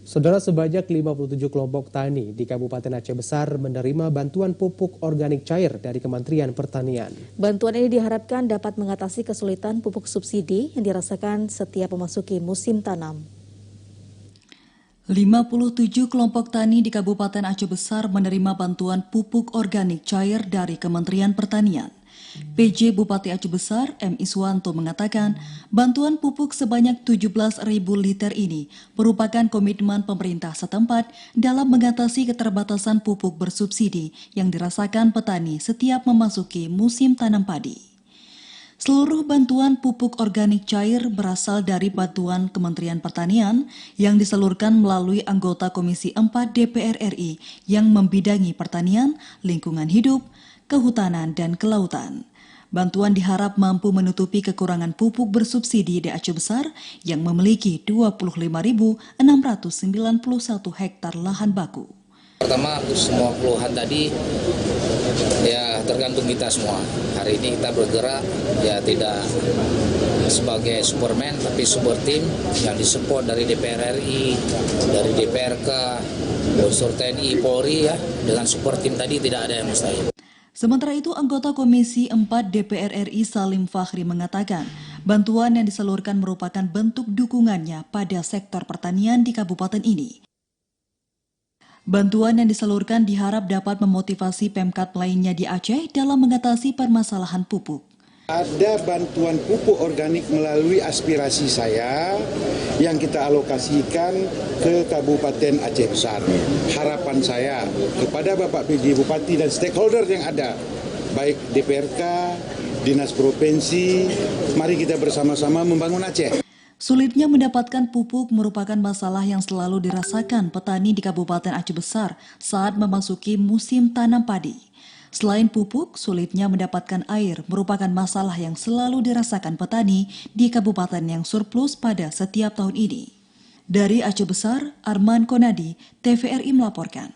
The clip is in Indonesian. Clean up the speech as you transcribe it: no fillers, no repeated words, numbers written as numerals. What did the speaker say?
Saudara, sebanyak 57 kelompok tani di Kabupaten Aceh Besar menerima bantuan pupuk organik cair dari Kementerian Pertanian. Bantuan ini diharapkan dapat mengatasi kesulitan pupuk subsidi yang dirasakan setiap memasuki musim tanam. 57 kelompok tani di Kabupaten Aceh Besar menerima bantuan pupuk organik cair dari Kementerian Pertanian. PJ Bupati Aceh Besar, M. Iswanto mengatakan, bantuan pupuk sebanyak 17.000 liter ini merupakan komitmen pemerintah setempat dalam mengatasi keterbatasan pupuk bersubsidi yang dirasakan petani setiap memasuki musim tanam padi. Seluruh bantuan pupuk organik cair berasal dari bantuan Kementerian Pertanian yang disalurkan melalui anggota Komisi 4 DPR RI yang membidangi pertanian, lingkungan hidup, kehutanan, dan kelautan. Bantuan diharap mampu menutupi kekurangan pupuk bersubsidi di Aceh Besar yang memiliki 25.691 hektar lahan baku. Pertama, semua keluhan tadi ya tergantung kita semua. Hari ini kita bergerak ya tidak sebagai Superman tapi super tim yang disupport dari DPR RI, dari DPRK, unsur TNI, Polri ya. Dengan support tim tadi tidak ada yang mustahil. Sementara itu, anggota Komisi 4 DPR RI Salim Fakhri mengatakan, bantuan yang disalurkan merupakan bentuk dukungannya pada sektor pertanian di kabupaten ini. Bantuan yang disalurkan diharap dapat memotivasi Pemkab lainnya di Aceh dalam mengatasi permasalahan pupuk. Ada bantuan pupuk organik melalui aspirasi saya yang kita alokasikan ke Kabupaten Aceh Besar. Harapan saya kepada Bapak PJ Bupati dan stakeholder yang ada, baik DPRK, Dinas Provinsi, mari kita bersama-sama membangun Aceh. Sulitnya mendapatkan pupuk merupakan masalah yang selalu dirasakan petani di Kabupaten Aceh Besar saat memasuki musim tanam padi. Selain pupuk, sulitnya mendapatkan air merupakan masalah yang selalu dirasakan petani di kabupaten yang surplus pada setiap tahun ini. Dari Aceh Besar, Arman Konadi, TVRI melaporkan.